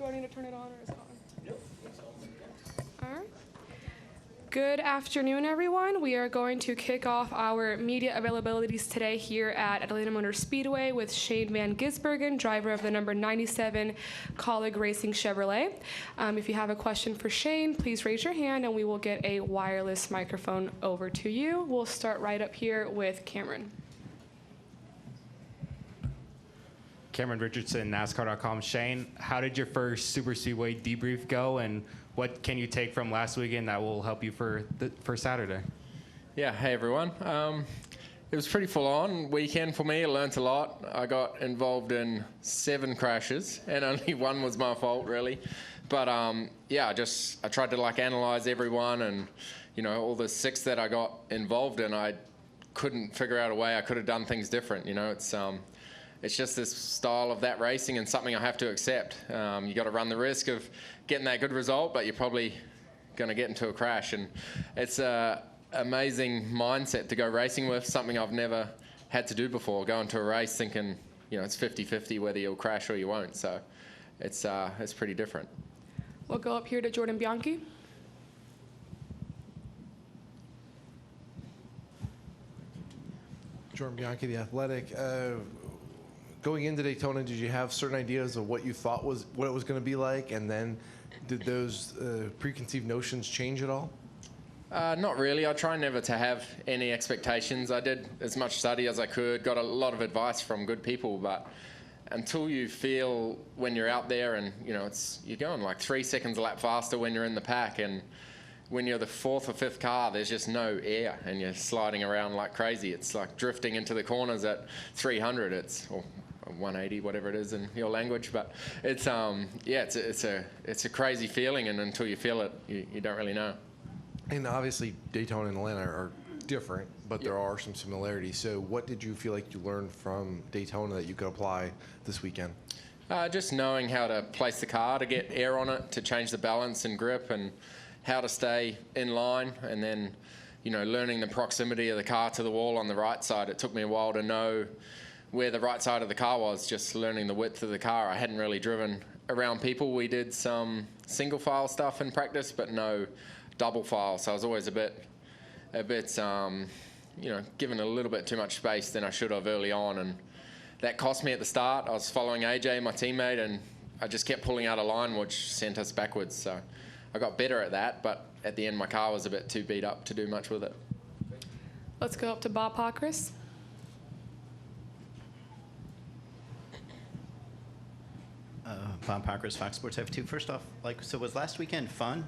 I need to turn it on, or is it on? All right. Good afternoon, everyone. We are going to kick off our media availabilities today here at Atlanta Motor Speedway with Shane van Gisbergen, driver of the number 97 Colleague Racing Chevrolet. If you have a question for Shane, please raise your hand and we will get a wireless microphone over to you. We'll start right up here with Cameron. Cameron Richardson, NASCAR.com. Shane, how did your first Super Speedway debrief go, and what can you take from last weekend that will help you for Saturday? Yeah, hey everyone. It was pretty full-on weekend for me. I learnt a lot. I got involved in 7 crashes, and only 1 was my fault, really. But yeah, I tried to analyze everyone, and all the 6 that I got involved in, I couldn't figure out a way I could have done things different. It's just this style of that racing and something I have to accept. You got to run the risk of getting that good result, but you're probably going to get into a crash. And it's an amazing mindset to go racing with, something I've never had to do before. Go into a race thinking, it's 50-50 whether you'll crash or you won't. So it's pretty different. We'll go up here to Jordan Bianchi. Jordan Bianchi, The Athletic. Going into Daytona, did you have certain ideas of what you thought what it was going to be like, and then did those preconceived notions change at all? Not really. I try never to have any expectations. I did as much study as I could, got a lot of advice from good people, but until you feel when you're out there and, you're going 3 seconds a lap faster when you're in the pack, and when you're the 4th or 5th car, there's just no air, and you're sliding around like crazy. It's like drifting into the corners at 300. Or 180, whatever it is in your language, but it's it's a crazy feeling, and until you feel it, you don't really know. And obviously, Daytona and Atlanta are different, but there are some similarities. So, what did you feel like you learned from Daytona that you could apply this weekend? Just knowing how to place the car to get air on it, to change the balance and grip, and how to stay in line, and then learning the proximity of the car to the wall on the right side. It took me a while to know where the right side of the car was, just learning the width of the car. I hadn't really driven around people. We did some single file stuff in practice, but no double file. So I was always a bit, given a little bit too much space than I should have early on. And that cost me at the start. I was following AJ, my teammate, and I just kept pulling out of line, which sent us backwards. So I got better at that, but at the end, my car was a bit too beat up to do much with it. Let's go up to Bob Pockris. Bob Pockris, Fox Sports F2. First off, so was last weekend fun?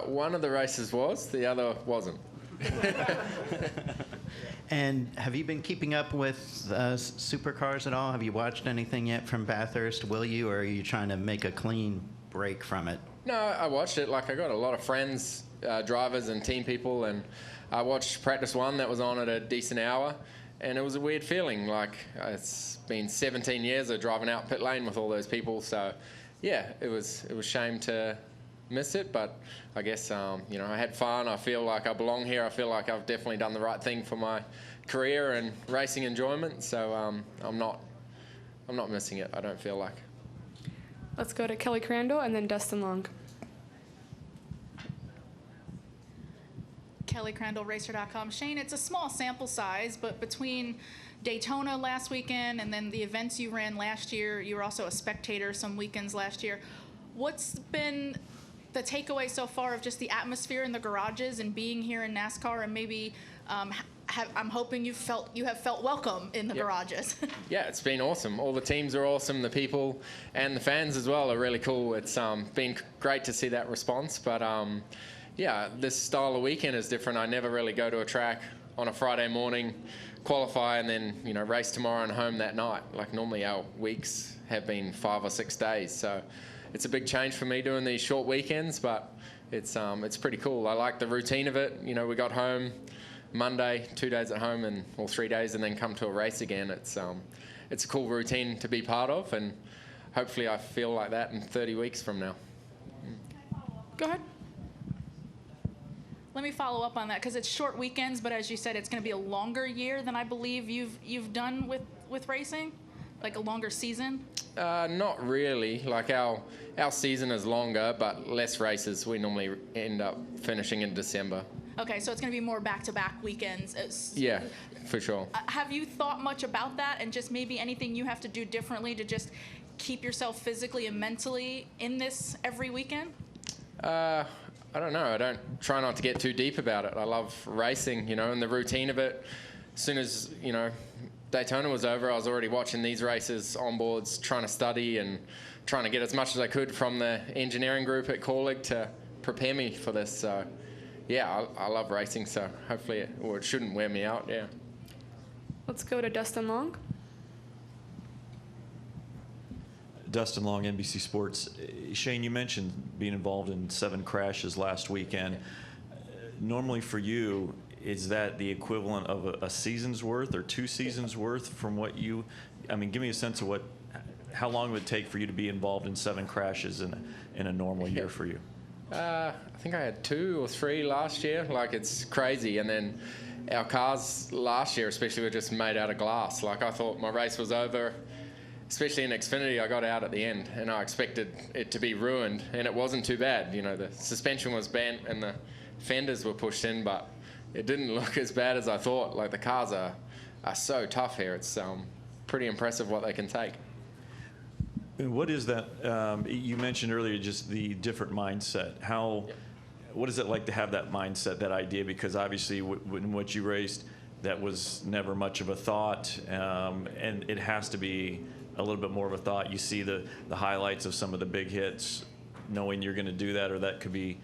One of the races was, the other wasn't. And have you been keeping up with supercars at all? Have you watched anything yet from Bathurst? Will you, or are you trying to make a clean break from it? No, I watched it. I got a lot of friends, drivers and team people, and I watched practice 1 that was on at a decent hour. And it was a weird feeling, it's been 17 years of driving out pit lane with all those people. So, yeah, it was a shame to miss it, but I guess, I had fun. I feel like I belong here. I feel like I've definitely done the right thing for my career and racing enjoyment. So I'm not missing it, I don't feel like. Let's go to Kelly Crandle and then Dustin Long. Kelly Crandle, Racer.com. Shane, it's a small sample size, but between Daytona last weekend and then the events you ran last year, you were also a spectator some weekends last year. What's been the takeaway so far of just the atmosphere in the garages and being here in NASCAR, and maybe I'm hoping you have felt welcome in the garages? Yeah, it's been awesome. All the teams are awesome. The people and the fans as well are really cool. It's been great to see that response, but yeah, this style of weekend is different. I never really go to a track on a Friday morning, qualify, and then race tomorrow and home that night. Normally our weeks have been 5 or 6 days, so it's a big change for me doing these short weekends. But it's pretty cool. I like the routine of it. We got home Monday, 2 days at home, and 3 days, and then come to a race again. It's a cool routine to be part of, and hopefully I feel like that in 30 weeks from now. Go ahead. Let me follow up on that, because it's short weekends, but as you said, it's going to be a longer year than I believe you've done with racing, like a longer season. Not really. Like our season is longer, but less races. We normally end up finishing in December. Okay, so it's going to be more back-to-back weekends. Yeah, for sure. Have you thought much about that, and just maybe anything you have to do differently to just keep yourself physically and mentally in this every weekend? I don't know. I don't try not to get too deep about it. I love racing, and the routine of it. As soon as, Daytona was over, I was already watching these races on boards, trying to study and trying to get as much as I could from the engineering group at Corlig to prepare me for this. So, yeah, I love racing, so hopefully it shouldn't wear me out, yeah. Let's go to Dustin Long. Dustin Long, NBC Sports. Shane, you mentioned being involved in 7 crashes last weekend. Normally for you, is that the equivalent of a season's worth or 2 seasons worth from what you, give me a sense of how long it would take for you to be involved in 7 crashes in a normal year for you? I think I had 2 or 3 last year. Like, it's crazy. And then our cars last year especially were just made out of glass. Like, I thought my race was over, especially in Xfinity. I got out at the end and I expected it to be ruined, and it wasn't too bad. The suspension was bent and the fenders were pushed in, but it didn't look as bad as I thought. Like, the cars are so tough here. It's pretty impressive what they can take. And what is that? You mentioned earlier just the different mindset. What is it like to have that mindset, that idea? Because obviously, when what you raced, that was never much of a thought, and it has to be a little bit more of a thought. You see the highlights of some of the big hits, knowing you're going to do that, or that could be,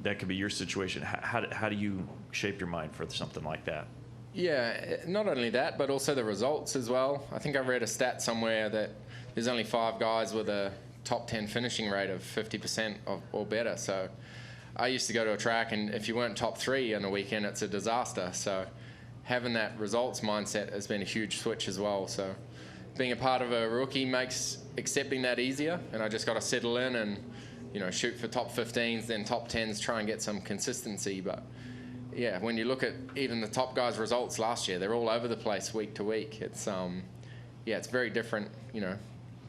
that could be your situation. How do you shape your mind for something like that? Yeah, not only that, but also the results as well. I think I read a stat somewhere that there's only 5 guys with a top 10 finishing rate of 50% or better. So I used to go to a track, and if you weren't top 3 on a weekend, it's a disaster. So having that results mindset has been a huge switch as well. So being a part of a rookie makes accepting that easier, and I just got to settle in and shoot for top 15s, then top 10s, try and get some consistency. But yeah, when you look at even the top guys' results last year, they're all over the place week to week. It's it's very different,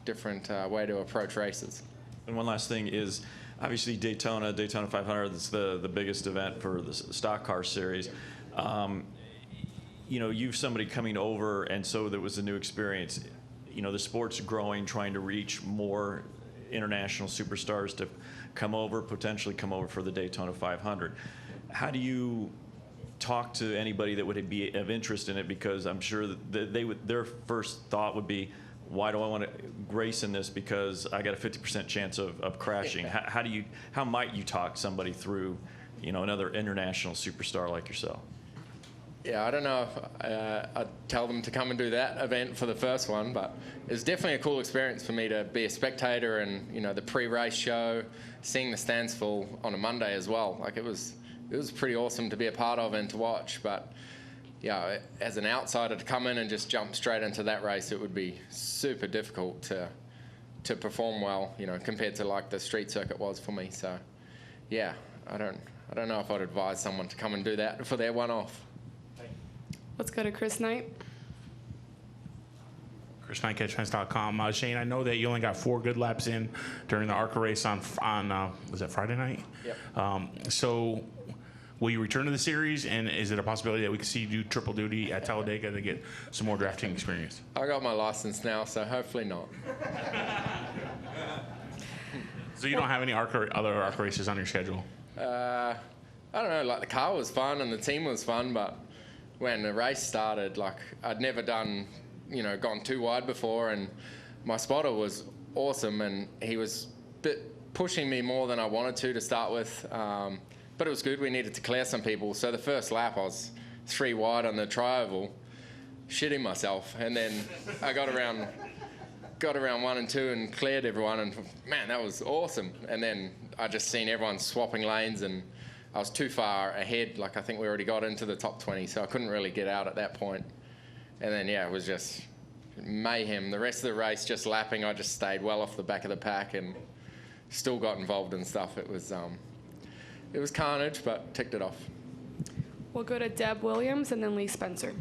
different way to approach races. And one last thing is, obviously Daytona 500 is the biggest event for the stock car series. You've somebody coming over, and so there was a new experience. The sport's growing, trying to reach more international superstars to potentially come over for the Daytona 500. How do you talk to anybody that would be of interest in it? Because I'm sure that their first thought would be, why do I want to race in this? Because I got a 50% chance of crashing. How might you talk somebody through, another international superstar like yourself? Yeah, I don't know if I'd tell them to come and do that event for the first one, but it was definitely a cool experience for me to be a spectator and, the pre-race show, seeing the stands full on a Monday as well. Like, it was pretty awesome to be a part of and to watch. But yeah, as an outsider to come in and just jump straight into that race, it would be super difficult to perform well, compared to like the street circuit was for me. So yeah, I don't know if I'd advise someone to come and do that for their one-off. Let's go to Chris Knight. Chris Knight, catchfence.com. Shane, I know that you only got 4 good laps in during the ARCA race on was that Friday night? Yep. So will you return to the series, and is it a possibility that we could see you do triple duty at Talladega to get some more drafting experience? I got my license now, so hopefully not. So you don't have any other ARCA races on your schedule? I don't know, like the car was fun and the team was fun, but when the race started, like I'd never gone too wide before, and my spotter was awesome, and he was pushing me more than I wanted to start with, but it was good. We needed to clear some people, so the first lap I was 3 wide on the tri-oval, shitting myself, and then I got around 1 and 2 and cleared everyone, and man, that was awesome. And then I just seen everyone swapping lanes, and I was too far ahead. Like, I think we already got into the top 20, so I couldn't really get out at that point. And then, yeah, it was just mayhem. The rest of the race, just lapping, I just stayed well off the back of the pack and still got involved in stuff. It was carnage, but ticked it off. We'll go to Deb Williams and then Lee Spencer.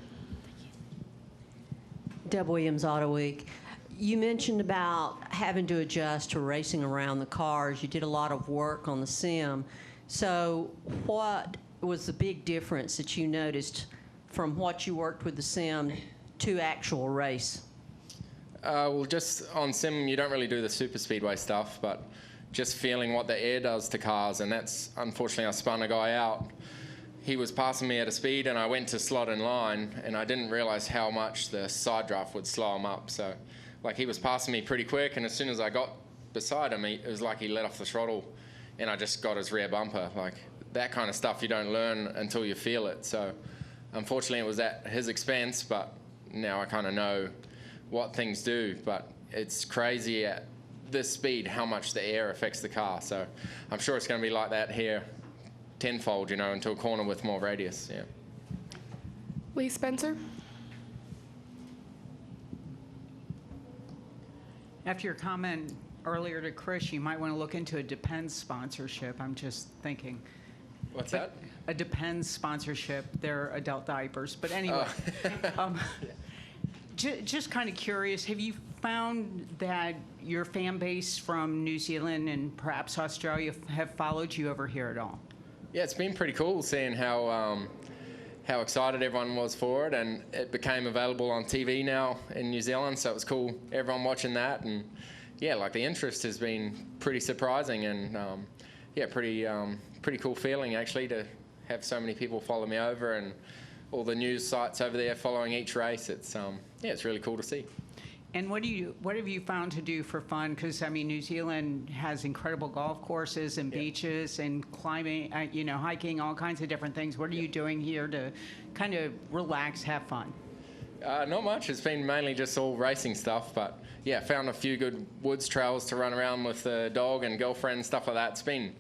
Deb Williams, Auto Week. You mentioned about having to adjust to racing around the cars. You did a lot of work on the sim. So what was the big difference that you noticed from what you worked with the sim to actual race? Well, just on sim, you don't really do the super speedway stuff, but just feeling what the air does to cars, and that's, unfortunately, I spun a guy out. He was passing me at a speed, and I went to slot in line, and I didn't realize how much the side draft would slow him up. So, like, he was passing me pretty quick, and as soon as I got beside him, it was like he let off the throttle, and I just got his rear bumper. Like, that kind of stuff you don't learn until you feel it. So, unfortunately, it was at his expense, but now I kind of know what things do. But it's crazy at this speed how much the air affects the car. So, I'm sure it's going to be like that here tenfold, into a corner with more radius. Yeah. Lee Spencer. After your comment earlier to Chris, you might want to look into a Depends sponsorship. I'm just thinking. What's that? A Depends sponsorship. They're adult diapers. But anyway, just kind of curious, have you found that your fan base from New Zealand and perhaps Australia have followed you over here at all? Yeah, it's been pretty cool seeing how excited everyone was for it, and it became available on TV now in New Zealand, so it was cool, everyone watching that, and yeah, like the interest has been pretty surprising, and pretty cool feeling actually to have so many people follow me over, and all the news sites over there following each race. It's it's really cool to see. And what have you found to do for fun? Because I mean, New Zealand has incredible golf courses and beaches and climbing, hiking, all kinds of different things. What are you doing here to kind of relax, have fun? Not much. It's been mainly just all racing stuff, but yeah, found a few good woods trails to run around with the dog and girlfriend, stuff like that. It's been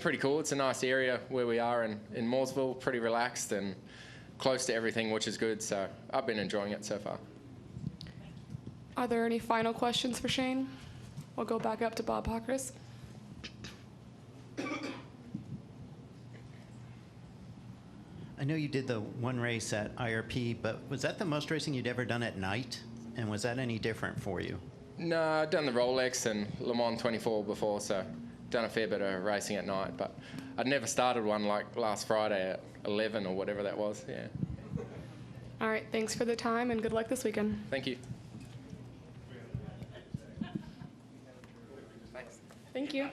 pretty cool. It's a nice area where we are in Mooresville, pretty relaxed and close to everything, which is good. So I've been enjoying it so far. Are there any final questions for Shane? We'll go back up to Bob Hawkers. I know you did the one race at IRP, but was that the most racing you'd ever done at night? And was that any different for you? No, I've done the Rolex and Le Mans 24 before, so done a fair bit of racing at night. But I'd never started one like last Friday at 11 or whatever that was. Yeah. All right, thanks for the time and good luck this weekend. Thank you. Thank you.